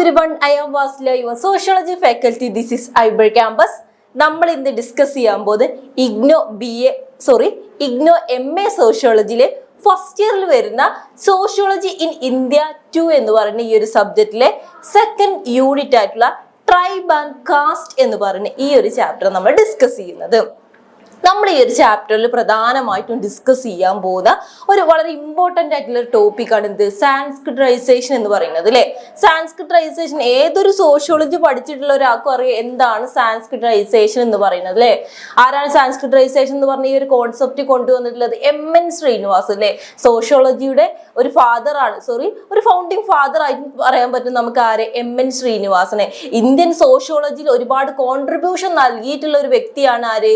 everyone, I am Vasila, your sociology faculty. This is IGNOU campus. നമ്മൾ ഇന്ന് discuss ചെയ്യാൻ പോകുന്നത് IGNOU MA സോഷ്യോളജിയിലെ ഫസ്റ്റ് ഇയറിൽ വരുന്ന സോഷ്യോളജി ഇൻ ഇന്ത്യ 2 എന്ന് പറയുന്ന ഈ ഒരു സബ്ജക്റ്റിലെ സെക്കൻഡ് യൂണിറ്റ് ആയിട്ടുള്ള ട്രൈബ് ആൻഡ് കാസ്റ്റ് എന്ന് പറയുന്ന ഈ ഒരു ചാപ്റ്റർ നമ്മൾ ഡിസ്കസ് ചെയ്യുന്നത്. നമ്മൾ ഈ ഒരു ചാപ്റ്ററിൽ പ്രധാനമായിട്ടും ഡിസ്കസ് ചെയ്യാൻ പോകുന്ന ഒരു വളരെ ഇമ്പോർട്ടൻ്റ് ആയിട്ടുള്ള ടോപ്പിക്കാണ് എന്ത്, സാൻസ്ക്രിറ്റൈസേഷൻ എന്ന് പറയുന്നത് അല്ലേ. സാൻസ്ക്രിറ്റൈസേഷൻ ഏതൊരു സോഷ്യോളജി പഠിച്ചിട്ടുള്ള ഒരാൾക്കും അറിയാം എന്താണ് സാൻസ്ക്രിറ്റൈസേഷൻ എന്ന് പറയുന്നത് അല്ലേ. ആരാണ് സാൻസ്ക്രിറ്റൈസേഷൻ എന്ന് പറഞ്ഞ ഈ ഒരു കോൺസെപ്റ്റ് കൊണ്ടുവന്നിട്ടുള്ളത്? MN ശ്രീനിവാസ് അല്ലേ. സോഷ്യോളജിയുടെ ഒരു ഒരു ഫൗണ്ടിങ് ഫാദർ ആയിട്ട് പറയാൻ പറ്റും നമുക്ക് ആരെ, MN ശ്രീനിവാസനെ. ഇന്ത്യൻ സോഷ്യോളജിയിൽ ഒരുപാട് കോൺട്രിബ്യൂഷൻ നൽകിയിട്ടുള്ള ഒരു വ്യക്തിയാണ് ആര്,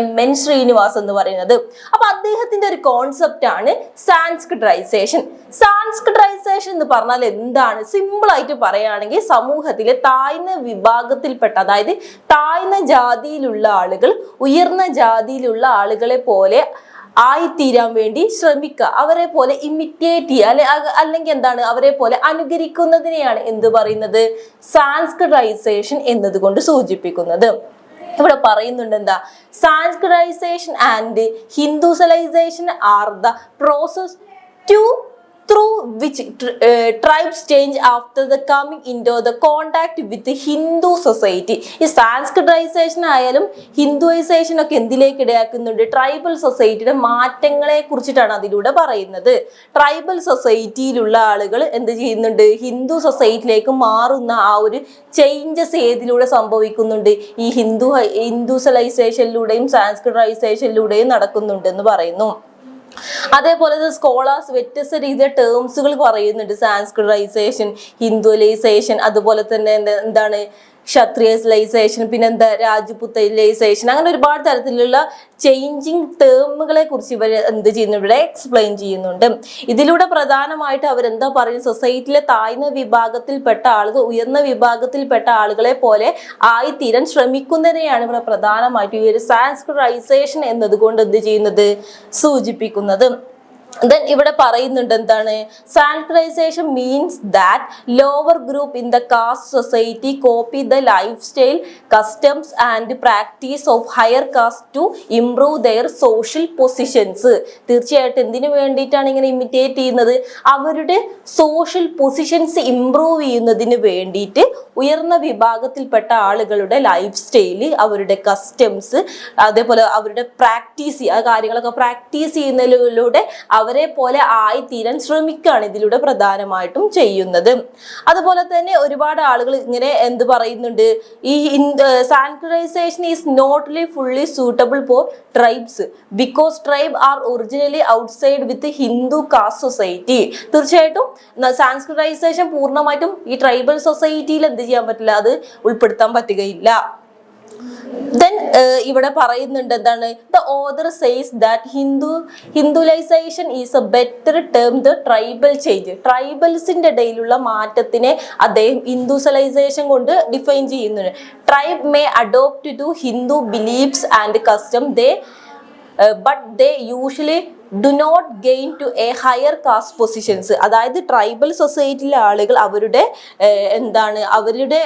MN ശ്രീനിവാസ് എന്ന് പറയുന്നത്. അപ്പൊ അദ്ദേഹത്തിന്റെ ഒരു കോൺസെപ്റ്റ് ആണ് സാൻസ്ക്രിറ്റൈസേഷൻ. സാൻസ്ക്രിറ്റൈസേഷൻ എന്ന് പറഞ്ഞാൽ എന്താണ്? സിമ്പിൾ ആയിട്ട് പറയുകയാണെങ്കിൽ സമൂഹത്തിലെ താഴ്ന്ന വിഭാഗത്തിൽപ്പെട്ട, അതായത് താഴ്ന്ന ജാതിയിലുള്ള ആളുകൾ ഉയർന്ന ജാതിയിലുള്ള ആളുകളെ പോലെ ആയിത്തീരാൻ വേണ്ടി ശ്രമിക്കുക, അവരെ പോലെ ഇമിറ്റേറ്റ് ചെയ്യുക, അല്ലെങ്കിൽ എന്താണ്, അവരെ പോലെ അനുകരിക്കുന്നതിനെയാണ് എന്ത് പറയുന്നത്, സാൻസ്ക്രിറ്റൈസേഷൻ എന്നതുകൊണ്ട് സൂചിപ്പിക്കുന്നത്. ഇവിടെ പറയുന്നുണ്ട് എന്താ, Sanskritisation and Hinduisation are the process through which tribes change after the coming into the contact with the Hindu society. ഈ സാൻസ്ക്രിറ്റൈസേഷൻ ആയാലും ഹിന്ദുവൈസേഷൻ ഒക്കെ എന്തിലേക്ക് ഇടയാക്കുന്നുണ്ട്? ട്രൈബൽ സൊസൈറ്റിയുടെ മാറ്റങ്ങളെ കുറിച്ചിട്ടാണ് അതിലൂടെ പറയുന്നത്. ട്രൈബൽ സൊസൈറ്റിയിലുള്ള ആളുകൾ എന്ത് ചെയ്യുന്നുണ്ട്? ഹിന്ദു സൊസൈറ്റിയിലേക്ക് മാറുന്ന ആ ഒരു ചേഞ്ചസ് ഏതിലൂടെ സംഭവിക്കുന്നുണ്ട്? ഈ ഹിന്ദുസലൈസേഷനിലൂടെയും സാൻസ്ക്രിറ്റൈസേഷനിലൂടെയും നടക്കുന്നുണ്ട് എന്ന് പറയുന്നു. അതേപോലെ സ്കോളേഴ്സ് വ്യത്യസ്ത രീതിയിൽ ടേംസുകൾ പറയുന്നുണ്ട്. സാൻസ്ക്രിറ്റൈസേഷൻ, ഹിന്ദുലൈസേഷൻ, അതുപോലെ തന്നെ എന്താണ് ക്ഷത്രിയലൈസേഷൻ, പിന്നെന്താ രാജ്പുത്തലൈസേഷൻ, അങ്ങനെ ഒരുപാട് തരത്തിലുള്ള ചേഞ്ചിങ് ടേമുകളെ കുറിച്ച് ഇവർ എന്ത് ചെയ്യുന്നു, ഇവിടെ എക്സ്പ്ലെയിൻ ചെയ്യുന്നുണ്ട്. ഇതിലൂടെ പ്രധാനമായിട്ട് അവരെന്താ പറയുന്നത്, സൊസൈറ്റിയിലെ താഴ്ന്ന വിഭാഗത്തിൽപ്പെട്ട ആളുകൾ ഉയർന്ന വിഭാഗത്തിൽപ്പെട്ട ആളുകളെ പോലെ ആയിത്തീരാൻ ശ്രമിക്കുന്നതിനെയാണ് ഇവിടെ പ്രധാനമായിട്ട് ഈ ഒരു സാൻസ്ക്രിറ്റൈസേഷൻ എന്നതുകൊണ്ട് എന്ത് ചെയ്യുന്നത്, സൂചിപ്പിക്കുന്നത്. Then ഇവിടെ പറയുന്നുണ്ട് എന്താണ്, sanskritization means that lower group in the caste society copy the life style, customs and practice of higher caste to improve their social positions. തീർച്ചയായിട്ടും എന്തിനു വേണ്ടിയിട്ടാണ് ഇങ്ങനെ ഇമിറ്റേറ്റ് ചെയ്യുന്നത്? അവരുടെ സോഷ്യൽ പൊസിഷൻസ് ഇംപ്രൂവ് ചെയ്യുന്നതിന് വേണ്ടിയിട്ട് ഉയർന്ന വിഭാഗത്തിൽപ്പെട്ട ആളുകളുടെ ലൈഫ് സ്റ്റൈല്, അവരുടെ കസ്റ്റംസ്, അതേപോലെ അവരുടെ പ്രാക്ടീസ് ആ കാര്യങ്ങളൊക്കെ പ്രാക്ടീസ് ചെയ്യുന്നതിലൂടെ അവരെ പോലെ ആയിത്തീരാൻ ശ്രമിക്കുകയാണ് ഇതിലൂടെ പ്രധാനമായിട്ടും ചെയ്യുന്നത്. അതുപോലെ തന്നെ ഒരുപാട് ആളുകൾ ഇങ്ങനെ എന്ത് പറയുന്നുണ്ട്, ഈ sanskritization is not fully suitable for tribes because tribe are originally outside with Hindu caste society. തീർച്ചയായിട്ടും സാൻസ്ക്രിറ്റൈസേഷൻ പൂർണ്ണമായിട്ടും ഈ ട്രൈബൽ സൊസൈറ്റിയിൽ എന്ത് ചെയ്യാൻ പറ്റില്ല, അത് ഉൾപ്പെടുത്താൻ പറ്റുകയില്ല. Then ഇവിടെ പറയുന്നുണ്ട് എന്താണ്, the author says that Hindulization is a better term the tribal change. ട്രൈബൽസിന്റെ ഇടയിലുള്ള മാറ്റത്തിനെ അദ്ദേഹം ഹിന്ദുസലൈസേഷൻ കൊണ്ട് ഡിഫൈൻ ചെയ്യുന്നുണ്ട്. Tribe may adopt to Hindu beliefs and custom but they usually do not gain to a higher caste positions. അതായത് tribal സൊസൈറ്റിയിലെ ആളുകൾ അവരുടെ അവരുടെ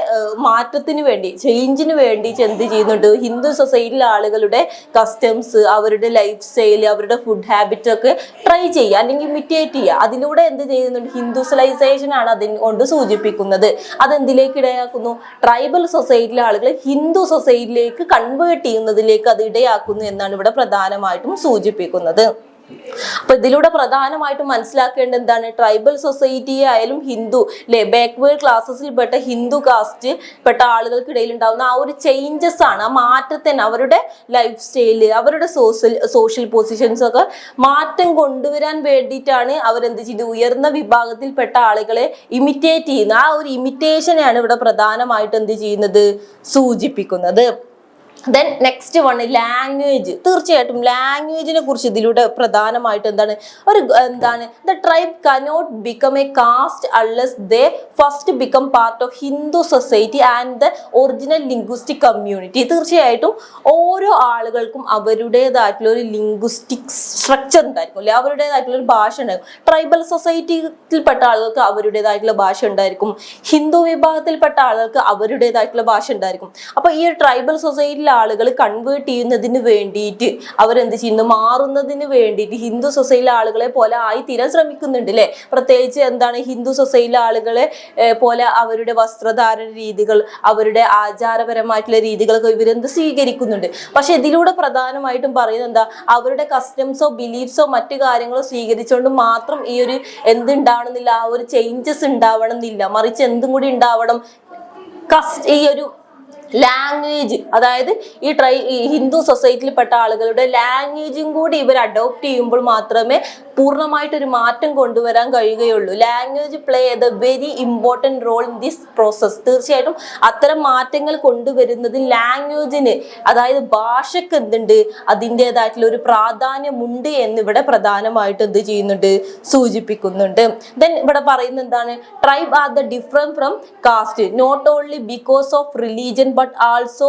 മാറ്റത്തിന് വേണ്ടി, ചേഞ്ചിന് വേണ്ടി എന്ത് ചെയ്യുന്നുണ്ട്, ഹിന്ദു സൊസൈറ്റിയിലെ ആളുകളുടെ കസ്റ്റംസ്, അവരുടെ ലൈഫ് സ്റ്റൈൽ, അവരുടെ ഫുഡ് ഹാബിറ്റ് ഒക്കെ ട്രൈ ചെയ്യുക അല്ലെങ്കിൽ ഇമിറ്റേറ്റ് ചെയ്യുക. അതിലൂടെ എന്ത് ചെയ്യുന്നുണ്ട്, ഹിന്ദുസലൈസേഷൻ ആണ് അതുകൊണ്ട് സൂചിപ്പിക്കുന്നത്. അതെന്തിലേക്ക് ഇടയാക്കുന്നു? ട്രൈബൽ സൊസൈറ്റിയിലെ ആളുകൾ ഹിന്ദു സൊസൈറ്റിയിലേക്ക് കൺവേർട്ട് ചെയ്യുന്നതിലേക്ക് അത് ഇടയാക്കുന്നു എന്നാണ് ഇവിടെ പ്രധാനമായിട്ടും സൂചിപ്പിക്കുന്നത്. അപ്പൊ ഇതിലൂടെ പ്രധാനമായിട്ടും മനസ്സിലാക്കേണ്ടത് എന്താണ്, ട്രൈബൽ സൊസൈറ്റി ആയാലും ഹിന്ദു ബാക്ക്വേർഡ് ക്ലാസ്സസിൽ പെട്ട ഹിന്ദു കാസ്റ്റ് പെട്ട ആളുകൾക്കിടയിൽ ഉണ്ടാവുന്ന ആ ഒരു ചേഞ്ചസ് ആണ്, ആ മാറ്റത്തിന് അവരുടെ ലൈഫ് സ്റ്റൈല്, അവരുടെ സോഷ്യൽ പൊസിഷൻസ് ഒക്കെ മാറ്റം കൊണ്ടുവരാൻ വേണ്ടിയിട്ടാണ് അവരെന്ത് ചെയ്ത് ഉയർന്ന വിഭാഗത്തിൽപ്പെട്ട ആളുകളെ ഇമിറ്റേറ്റ് ചെയ്യുന്ന ആ ഒരു ഇമിറ്റേഷനെയാണ് ഇവിടെ പ്രധാനമായിട്ട് എന്ത് ചെയ്യുന്നത്, സൂചിപ്പിക്കുന്നത്. Then next one language. തീർച്ചയായിട്ടും ലാംഗ്വേജിനെ കുറിച്ച് ഇതിലൂടെ പ്രധാനമായിട്ട് എന്താണ് the tribe cannot become a caste unless they first become part of Hindu society and the original linguistic community. തീർച്ചയായിട്ടും ഓരോ ആളുകൾക്കും അവരുടേതായിട്ടുള്ള ഒരു ലിംഗ്വിസ്റ്റിക് സ്ട്രക്ചർ ഉണ്ടായിരിക്കും അല്ലെ, അവരുടേതായിട്ടുള്ള ഒരു ഭാഷ ഉണ്ടായിരിക്കും. ട്രൈബൽ സൊസൈറ്റിയിൽപ്പെട്ട ആളുകൾക്ക് അവരുടേതായിട്ടുള്ള ഭാഷ ഉണ്ടായിരിക്കും, ഹിന്ദു വിഭാഗത്തിൽപ്പെട്ട ആളുകൾക്ക് അവരുടേതായിട്ടുള്ള ഭാഷ ഉണ്ടായിരിക്കും. അപ്പൊ ഈ ട്രൈബൽ സൊസൈറ്റിയിലെ ആളുകൾ കൺവേർട്ട് ചെയ്യുന്നതിന് വേണ്ടിയിട്ട് അവരെന്ത് ചെയ്യുന്നു, മാറുന്നതിന് വേണ്ടിയിട്ട് ഹിന്ദു സൊസൈറ്റിയിലെ ആളുകളെ പോലെ ആയി തീരാൻ ശ്രമിക്കുന്നുണ്ട് അല്ലെ. പ്രത്യേകിച്ച് ഹിന്ദു സൊസൈറ്റിയിലെ ആളുകളെ പോലെ അവരുടെ വസ്ത്രധാരണ രീതികൾ, അവരുടെ ആചാരപരമായിട്ടുള്ള രീതികളൊക്കെ സ്വീകരിക്കുന്നുണ്ട്. പക്ഷെ ഇതിലൂടെ പ്രധാനമായിട്ടും പറയുന്നത് എന്താ, അവരുടെ കസ്റ്റംസോ ബിലീഫ്സോ മറ്റു കാര്യങ്ങളോ സ്വീകരിച്ചുകൊണ്ട് മാത്രം ഈ ഒരു എന്തുണ്ടാവണമെന്നില്ല, ആ ഒരു ചേഞ്ചസ് ഉണ്ടാവണം എന്നില്ല. മറിച്ച് എന്തും കൂടി ഉണ്ടാവണം, ഈ ഒരു ലാംഗ്വേജ്, അതായത് ഈ ഹിന്ദു സൊസൈറ്റിയിൽപ്പെട്ട ആളുകളുടെ ലാംഗ്വേജും കൂടി ഇവർ അഡോപ്റ്റ് ചെയ്യുമ്പോൾ മാത്രമേ പൂർണ്ണമായിട്ടൊരു മാറ്റം കൊണ്ടുവരാൻ കഴിയുകയുള്ളൂ. Language play the very important role in this process. തീർച്ചയായിട്ടും അത്തരം മാറ്റങ്ങൾ കൊണ്ടുവരുന്നതിൽ ലാംഗ്വേജിന്, അതായത് ഭാഷയ്ക്ക് അതിൻ്റെതായിട്ടുള്ള ഒരു പ്രാധാന്യമുണ്ട് എന്നിവിടെ പ്രധാനമായിട്ട് സൂചിപ്പിക്കുന്നുണ്ട്. ദെൻ ഇവിടെ പറയുന്നത് എന്താണ്, tribe are the different from caste not only because of religion but also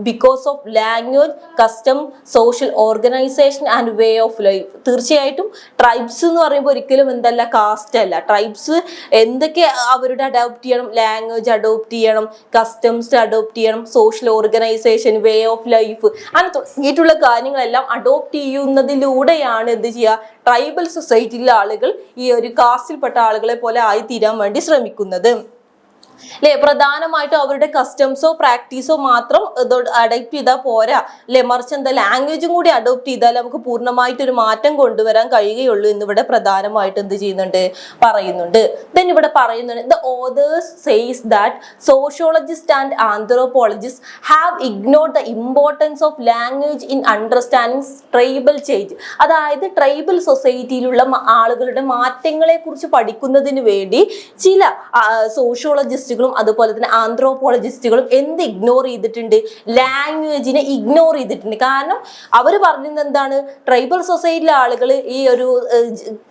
because of language, custom, social organization and way of life. തീർച്ചയായിട്ടും ട്രൈബ്സ് എന്ന് പറയുമ്പോൾ ഒരിക്കലും കാസ്റ്റ് അല്ല. ട്രൈബ്സ് എന്തൊക്കെ അവരുടെ അഡോപ്റ്റ് ചെയ്യണം, ലാംഗ്വേജ് അഡോപ്റ്റ് ചെയ്യണം, കസ്റ്റംസ് അഡോപ്റ്റ് ചെയ്യണം, social organisation, way of life അങ്ങനെ തുടങ്ങിയിട്ടുള്ള കാര്യങ്ങളെല്ലാം അഡോപ്റ്റ് ചെയ്യുന്നതിലൂടെയാണ് ട്രൈബൽ സൊസൈറ്റിയിലെ ആളുകൾ ഈ ഒരു കാസ്റ്റിൽപ്പെട്ട ആളുകളെ പോലെ ആയി തീരാൻ വേണ്ടി ശ്രമിക്കുന്നത് അല്ലെ. പ്രധാനമായിട്ടും അവരുടെ കസ്റ്റംസോ പ്രാക്ടീസോ മാത്രം അഡോപ്റ്റ് ചെയ്താൽ പോരാ അല്ലെ, മറിച്ച് ലാംഗ്വേജും കൂടി അഡോപ്റ്റ് ചെയ്താൽ നമുക്ക് പൂർണ്ണമായിട്ടൊരു മാറ്റം കൊണ്ടുവരാൻ കഴിയുകയുള്ളൂ എന്നിവിടെ പ്രധാനമായിട്ട് പറയുന്നുണ്ട്. ദെൻ ഇവിടെ പറയുന്നുണ്ട്, the authors says that sociologist and anthropologist have ignored the importance of language in understanding tribal change. അതായത് ട്രൈബൽ സൊസൈറ്റിയിലുള്ള ആളുകളുടെ മാറ്റങ്ങളെ കുറിച്ച് പഠിക്കുന്നതിന് വേണ്ടി ചില സോഷ്യോളജിസ്റ്റ് അതുപോലെ തന്നെ ആന്ത്രോപോളജിസ്റ്റുകളും ഇഗ്നോർ ചെയ്തിട്ടുണ്ട്, ലാംഗ്വേജിനെ ഇഗ്നോർ ചെയ്തിട്ടുണ്ട്. കാരണം അവർ പറഞ്ഞത് എന്താണ്, ട്രൈബൽ സൊസൈറ്റിയിലെ ആളുകൾ ഈ ഒരു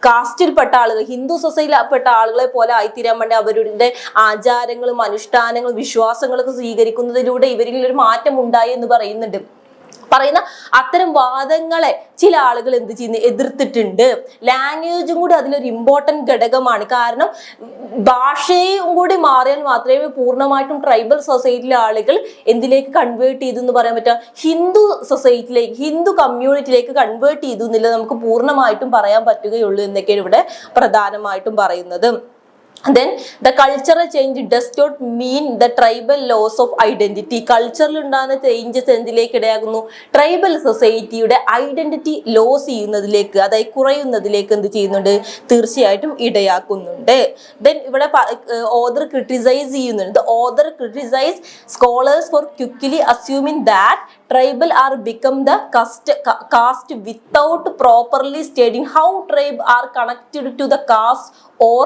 കാസ്റ്റിൽപ്പെട്ട ആളുകൾ, ഹിന്ദു സൊസൈറ്റിയിൽപ്പെട്ട ആളുകളെ പോലെ ആയിത്തീരാൻ വേണ്ടി അവരുടെ ആചാരങ്ങളും അനുഷ്ഠാനങ്ങളും വിശ്വാസങ്ങളൊക്കെ സ്വീകരിക്കുന്നതിലൂടെ ഇവരിൽ ഒരു മാറ്റം ഉണ്ടായി എന്ന് പറയുന്ന അത്തരം വാദങ്ങളെ ചില ആളുകൾ എതിർത്തിട്ടുണ്ട്. ലാംഗ്വേജും കൂടി അതിലൊരു ഇമ്പോർട്ടന്റ് ഘടകമാണ്. കാരണം ഭാഷയും കൂടി മാറിയാൽ മാത്രമേ പൂർണ്ണമായിട്ടും ട്രൈബൽ സൊസൈറ്റിയിലെ ആളുകൾ എന്തിലേക്ക് കൺവേർട്ട് ചെയ്തു എന്ന് പറയാൻ പറ്റുക, ഹിന്ദു സൊസൈറ്റിയിലേക്ക്, ഹിന്ദു കമ്മ്യൂണിറ്റിയിലേക്ക് കൺവേർട്ട് ചെയ്തു എന്നുള്ളത് നമുക്ക് പൂർണ്ണമായിട്ടും പറയാൻ പറ്റുകയുള്ളൂ എന്നൊക്കെയാണ് ഇവിടെ പ്രധാനമായിട്ടും പറയുന്നത്. Then the cultural change does not mean the tribal loss of identity. കൾച്ചറിൽ ഉണ്ടാകുന്ന ചേഞ്ചസ് എന്തിലേക്ക് ഇടയാകുന്നു, ട്രൈബൽ സൊസൈറ്റിയുടെ ഐഡന്റിറ്റി ലോസ് ചെയ്യുന്നതിലേക്ക്, അതായത് കുറയുന്നതിലേക്ക് തീർച്ചയായിട്ടും ഇടയാക്കുന്നുണ്ട്. ദെൻ ഇവിടെ ഓതർ ക്രിട്ടിസൈസ് ചെയ്യുന്നുണ്ട്. The author criticized scholars for quickly assuming that tribal are become the caste without properly stating how tribe are connected to the caste or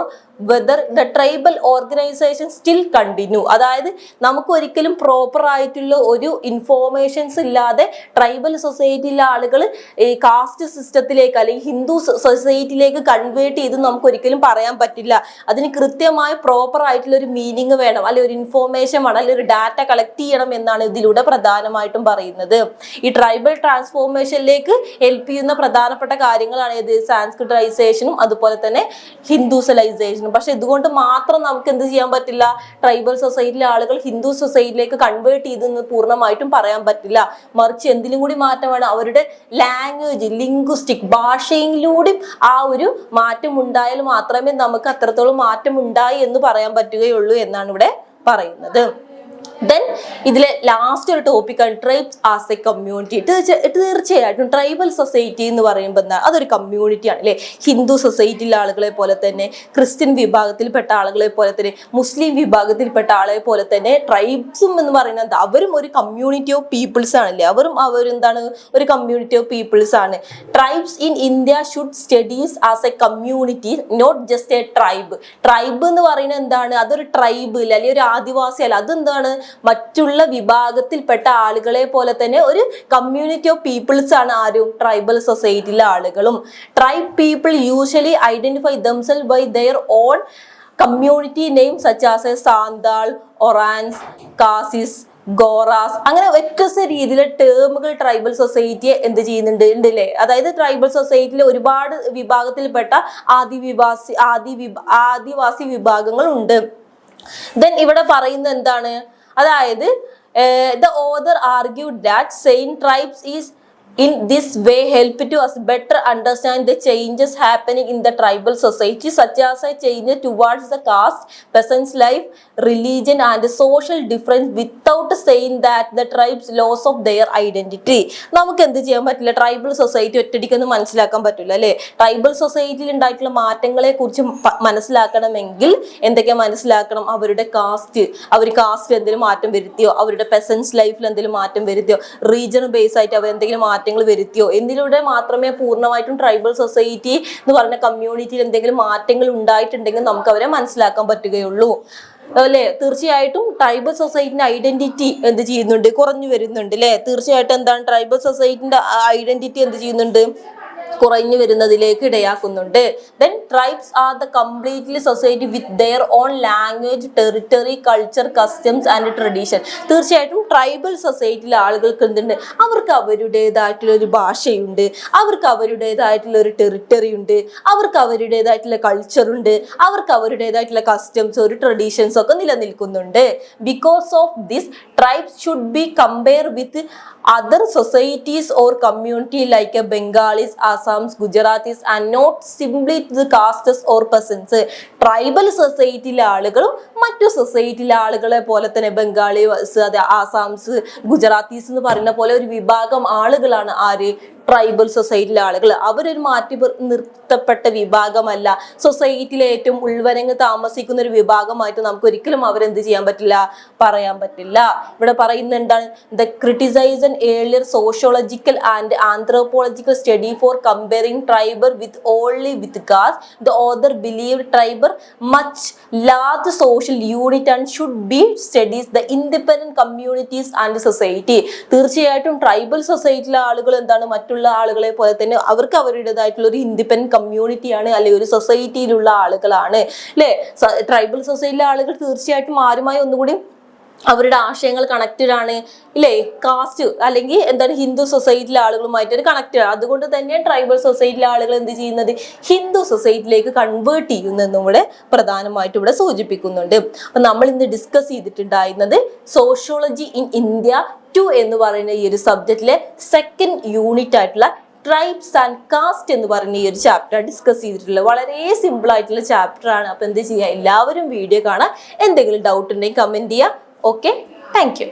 whether the tribal organization still continue. അതായത് നമുക്ക് ഒരിക്കലും proper ആയിട്ടുള്ള ഒരു informations ഇല്ലാതെ tribal സൊസൈറ്റിയിലെ ആളുകൾ ഈ cast സിസ്റ്റത്തിലേക്ക് അല്ലെങ്കിൽ ഹിന്ദു സൊസൈറ്റിയിലേക്ക് കൺവേർട്ട് ചെയ്ത് നമുക്ക് ഒരിക്കലും പറയാൻ പറ്റില്ല. അതിന് കൃത്യമായ പ്രോപ്പർ ആയിട്ടുള്ള ഒരു മീനിങ് വേണം, അല്ലെങ്കിൽ ഒരു ഇൻഫോർമേഷൻ വേണം, അല്ലെങ്കിൽ ഒരു ഡാറ്റ കളക്ട് ചെയ്യണം എന്നാണ് ഇതിലൂടെ പ്രധാനമായിട്ടും പറയുന്നത്. ഈ ട്രൈബൽ ട്രാൻസ്ഫോർമേഷനിലേക്ക് ഹെൽപ്പ് ചെയ്യുന്ന പ്രധാനപ്പെട്ട കാര്യങ്ങളാണ് ഇത് സാൻസ്ക്രിറ്റൈസേഷനും അതുപോലെ തന്നെ ഹിന്ദുസലൈസേഷനും. പക്ഷെ ഇതുകൊണ്ട് മാത്രം നമുക്ക് എന്ത് ചെയ്യാൻ പറ്റില്ല, ട്രൈബൽ സൊസൈറ്റിയിലെ ആളുകൾ ഹിന്ദു സൊസൈറ്റിയിലേക്ക് കൺവേർട്ട് ചെയ്തെന്ന് പൂർണ്ണമായിട്ടും പറയാൻ പറ്റില്ല. മറിച്ച് എന്തിനും കൂടി മാറ്റം വേണം, അവരുടെ ലാംഗ്വേജ്, ലിംഗ്വിസ്റ്റിക് ഭാഷയിലൂടെ ആ ഒരു മാറ്റം ഉണ്ടായാൽ മാത്രമേ നമുക്ക് അത്രത്തോളം മാറ്റം ഉണ്ടായി എന്ന് പറയാൻ പറ്റുകയുള്ളൂ എന്നാണ് ഇവിടെ പറയുന്നത്. ദെൻ ഇതിലെ ലാസ്റ്റ് ഒരു ടോപ്പിക്കാണ് ട്രൈബ്സ് ആസ് എ കമ്മ്യൂണിറ്റി. തീർച്ചയായിട്ടും ട്രൈബൽ സൊസൈറ്റി എന്ന് പറയുമ്പോൾ എന്താ, അതൊരു കമ്മ്യൂണിറ്റിയാണ് അല്ലെ. ഹിന്ദു സൊസൈറ്റിയിലെ ആളുകളെ പോലെ തന്നെ, ക്രിസ്ത്യൻ വിഭാഗത്തിൽപ്പെട്ട ആളുകളെ പോലെ തന്നെ, മുസ്ലിം വിഭാഗത്തിൽപ്പെട്ട ആളുകളെ പോലെ തന്നെ ട്രൈബ്സും എന്ന് പറയുന്നത് അവരും ഒരു കമ്മ്യൂണിറ്റി ഓഫ് പീപ്പിൾസ് ആണല്ലേ. അവരെന്താണ്, ഒരു കമ്മ്യൂണിറ്റി ഓഫ് പീപ്പിൾസ് ആണ്. Tribes in India should studies as a community, not just a tribe. Tribe എന്ന് പറയുന്നത് എന്താണ്, അതൊരു ട്രൈബ് അല്ലെങ്കിൽ ഒരു ആദിവാസി അല്ല, അതെന്താണ്, മറ്റുള്ള വിഭാഗത്തിൽപ്പെട്ട ആളുകളെ പോലെ തന്നെ ഒരു കമ്മ്യൂണിറ്റി ഓഫ് പീപ്പിൾസ് ആണ് ആരും ട്രൈബൽ സൊസൈറ്റിയിലെ ആളുകളും. Tribe people usually identify themselves by their own community name such as Santal, Oraons, Khasis, ഗോറാസ്, അങ്ങനെ വ്യത്യസ്ത രീതിയിലെ ടേമുകൾ ട്രൈബൽ സൊസൈറ്റിയെ എന്ത് ചെയ്യുന്നുണ്ട് ഉണ്ടല്ലേ. അതായത് ട്രൈബൽ സൊസൈറ്റിയിൽ ഒരുപാട് വിഭാഗത്തിൽപ്പെട്ട ആദിവാസി വിഭാഗങ്ങൾ ഉണ്ട്. ദെൻ ഇവിടെ പറയുന്നത് എന്താണ്, അതായത് the author argued that saying tribes is in this way help to us better understand the changes happening in the tribal society, such as a change towards the caste, peasants life, religion and social difference, without saying that the tribes loss of their identity. നമുക്ക് എന്ത് ചെയ്യാൻ പറ്റില്ല, tribal society ഒറ്റടിക്കൊന്നും മനസ്സിലാക്കാൻ പറ്റില്ല അല്ലെ. Tribal സൊസൈറ്റിയിൽ ഉണ്ടായിട്ടുള്ള മാറ്റങ്ങളെ കുറിച്ച് മനസ്സിലാക്കണമെങ്കിൽ എന്തൊക്കെ മനസ്സിലാക്കണം, അവരുടെ കാസ്റ്റ് എന്തെങ്കിലും മാറ്റം വരുത്തിയോ, അവരുടെ പെസൻസ് ലൈഫിൽ എന്തെങ്കിലും മാറ്റം വരുത്തിയോ, റീജിയൺ ബേസ് ആയിട്ട് അവർ എന്തെങ്കിലും വരുത്തിയോ, എന്നിലൂടെ മാത്രമേ പൂർണ്ണമായിട്ടും ട്രൈബൽ സൊസൈറ്റി എന്ന് പറയുന്ന കമ്മ്യൂണിറ്റിയിൽ എന്തെങ്കിലും മാറ്റങ്ങൾ ഉണ്ടായിട്ടുണ്ടെങ്കിൽ നമുക്ക് അവരെ മനസ്സിലാക്കാൻ പറ്റുകയുള്ളൂ അല്ലെ. തീർച്ചയായിട്ടും ട്രൈബൽ സൊസൈറ്റിന്റെ ഐഡന്റിറ്റി എന്ത് ചെയ്യുന്നുണ്ട്, കുറഞ്ഞു വരുന്നുണ്ട് അല്ലെ. തീർച്ചയായിട്ടും എന്താണ്, ട്രൈബൽ സൊസൈറ്റിന്റെ ഐഡന്റിറ്റി എന്ത് ചെയ്യുന്നുണ്ട്, കുറഞ്ഞു വരുന്നതിലേക്ക് ഇടയാക്കുന്നുണ്ട്. Then tribes are the completely society with their own language, territory, culture, customs and tradition. തീർച്ചയായിട്ടും ട്രൈബൽ സൊസൈറ്റിയിലെ ആളുകൾക്ക് എന്തുണ്ട്, അവർക്ക് അവരുടേതായിട്ടുള്ള ഒരു ഭാഷയുണ്ട്, അവർക്ക് അവരുടേതായിട്ടുള്ള ഒരു ടെറിട്ടറി ഉണ്ട്, അവർക്ക് അവരുടേതായിട്ടുള്ള കൾച്ചർ ഉണ്ട്, അവർക്ക് അവരുടേതായിട്ടുള്ള കസ്റ്റംസ്, ഒരു ട്രഡീഷൻസ് ഒക്കെ നിലനിൽക്കുന്നുണ്ട്. Because of this tribes should be compare with other societies or community like a Bengalis, Assams, Gujaratis and not simply the castes or peasants. Tribal സൊസൈറ്റിയിലെ ആളുകളും മറ്റു സൊസൈറ്റിയിലെ ആളുകളെ പോലെ തന്നെ ബംഗാളീസ്, ആസാംസ്, ഗുജറാത്തീസ് എന്ന് പറയുന്ന പോലെ ഒരു വിഭാഗം ആളുകളാണ് ആര്, ട്രൈബൽ സൊസൈറ്റിയിലെ ആളുകൾ. അവരൊരു മാറ്റി നിർത്തപ്പെട്ട വിഭാഗമല്ല, സൊസൈറ്റിയിലെ ഏറ്റവും ഉൾവരങ്ങ് താമസിക്കുന്ന ഒരു വിഭാഗമായിട്ട് നമുക്ക് ഒരിക്കലും അവരെന്ത് ചെയ്യാൻ പറ്റില്ല, പറയാൻ പറ്റില്ല. ഇവിടെ പറയുന്നത് എന്താണ്, the criticism earlier sociological and anthropological study for comparing tribal with only with caste. The author believe tribal much large social unit and should be studies the independent communities and society. തീർച്ചയായിട്ടും tribal സൊസൈറ്റിയിലെ ആളുകൾ എന്താണ്, മറ്റുള്ള ആളുകളെ പോലെ തന്നെ അവർക്ക് അവരുടേതായിട്ടുള്ള ഒരു ഇൻഡിപെൻഡന്റ് കമ്മ്യൂണിറ്റിയാണ്, അല്ലെങ്കിൽ ഒരു സൊസൈറ്റിയിലുള്ള ആളുകളാണ് അല്ലെ. ട്രൈബൽ സൊസൈറ്റിയിലെ ആളുകൾ തീർച്ചയായിട്ടും ആരുമായി ഒന്നുകൂടി അവരുടെ ആശയങ്ങൾ കണക്റ്റഡ് ആണ് ഇല്ലേ. കാസ്റ്റ് അല്ലെങ്കിൽ എന്താണ്, ഹിന്ദു സൊസൈറ്റിയിലെ ആളുകളുമായിട്ട് കണക്റ്റഡ് ആണ്. അതുകൊണ്ട് തന്നെ ട്രൈബൽ സൊസൈറ്റിയിലെ ആളുകൾ എന്ത് ചെയ്യുന്നത്, ഹിന്ദു സൊസൈറ്റിയിലേക്ക് കൺവേർട്ട് ചെയ്യുന്നതെന്നും കൂടെ പ്രധാനമായിട്ട് ഇവിടെ സൂചിപ്പിക്കുന്നുണ്ട്. അപ്പൊ നമ്മൾ ഇന്ന് ഡിസ്കസ് ചെയ്തിട്ടുണ്ടായിരുന്നത് സോഷ്യോളജി ഇൻ ഇന്ത്യ 2 എന്ന് പറയുന്ന ഈ ഒരു സബ്ജക്റ്റിലെ സെക്കൻഡ് യൂണിറ്റ് ആയിട്ടുള്ള ട്രൈബ്സ് ആൻഡ് കാസ്റ്റ് എന്ന് പറയുന്ന ഈ ഒരു ചാപ്റ്റർ ഡിസ്കസ് ചെയ്തിട്ടുള്ളത്. വളരെ സിമ്പിൾ ആയിട്ടുള്ള ചാപ്റ്റർ ആണ്. അപ്പൊ എന്ത് ചെയ്യുക, എല്ലാവരും വീഡിയോ കാണാം. എന്തെങ്കിലും ഡൗട്ട് ഉണ്ടെങ്കിൽ കമന്റ് ചെയ്യുക. Okay, thank you.